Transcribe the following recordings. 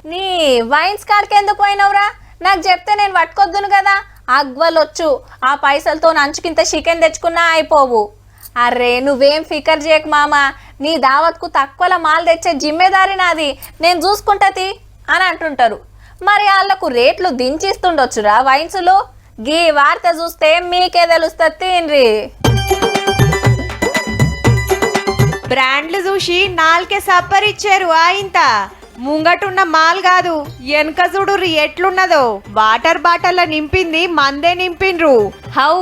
నీ వైన్స్ కాడికి ఎందుకు పోయినవురా? నాకు చెప్తే నేను పట్టుకొద్దును కదా. అగ్వలొచ్చు, ఆ పైసలతో నంచుకింత చికెన్ తెచ్చుకున్నా అయిపోవు. అర్రే నువ్వేం ఫికర్ చేయకు మామ, నీ దావత్కు తక్కువల మాల్ తెచ్చే జిమ్మేదారి నాది, నేను చూసుకుంటది అని అంటుంటారు. మరి వాళ్ళకు రేట్లు దించిస్తుండొచ్చురా వైన్సులు. గీ వార్త చూస్తే మీకే తెలుస్తుంది తిన్రి. బ్రాండ్లు చూసి నాలుకే సప్పరిచ్చారు ఆయింత. ముంగటున్న మాల్ కాదు, వెనక చూడు ఎట్లున్నదో. వాటర్ బాటల్ల నింపింది మందే నింపిండ్రు. హౌ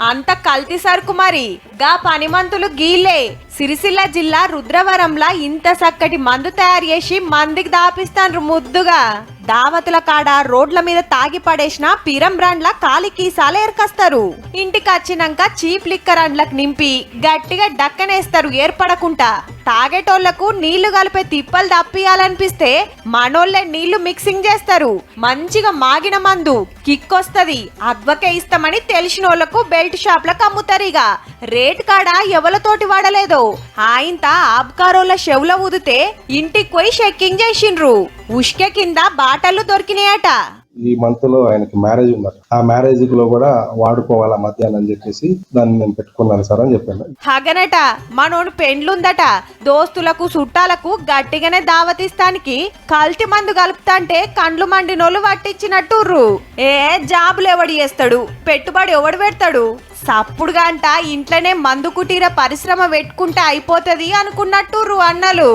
అంత కల్తీ సరుకు మరి. గా పనిమంతులు గీలే సిరిసిల్ల జిల్లా రుద్రవరంలా ఇంత చక్కటి మందు తయారు చేసి మందికి దాపిస్తాండ్రు ముద్దుగా. దావతుల కాడ రోడ్ల మీద తాగి పడేసిన పీరం బ్రాండ్ల కాలికీసాలు ఏర్కస్తారు. ఇంటికి వచ్చినాక చీప్ లిక్కర్ అండ్లకు నింపి గట్టిగా డక్కనేస్తారు ఏర్పడకుండా. తాగేటోళ్లకు నీళ్లు కలిపే తిప్పలు తప్పియాలనిపిస్తే మనోళ్లే నీళ్లు మిక్సింగ్ చేస్తారు. మంచిగా మాగిన మందు కిక్కొస్తది, అద్వకే ఇస్తామని తెలిసినోళ్లకు బెల్ట్ షాప్లకు అమ్ముతారిగా. రేట్ కాడ ఎవలతోటి వాడలేదో ఆయింత ఆబ్కారోళ్ళ చెవుల ఊదితే ఇంటికి పోయి చెక్కింగ్ చేసిండ్రు. ఉష్కె కింద బాటలు దొరికినాయట. ఈ మంత్ లో ఆయనకి మ్యారేజ్ ఉందట, ఆ మ్యారేజ్ లో కూడా వాడుకోవాలా మధ్యాహ్నం అని చెప్పేసి దాన్ని నేను పెట్టుకున్నాను సార్ అని చెప్పాను. హగనట మనోడు పెండ్లుందట. దోస్తులకు చుట్టాలకు గట్టిగానే దావతిస్తానికి కల్తీ మందు కలుపుతాంటే కండ్లు మండినోళ్ళు పట్టించినట్టుర్రు. జాబులు ఎవడు చేస్తాడు, పెట్టుబడి ఎవడు పెడతాడు? సప్పుడుగా అంట ఇంట్లోనే మందు కుటీర పరిశ్రమ పెట్టుకుంటే అయిపోతది అనుకున్నట్టుర్రు అన్నలు.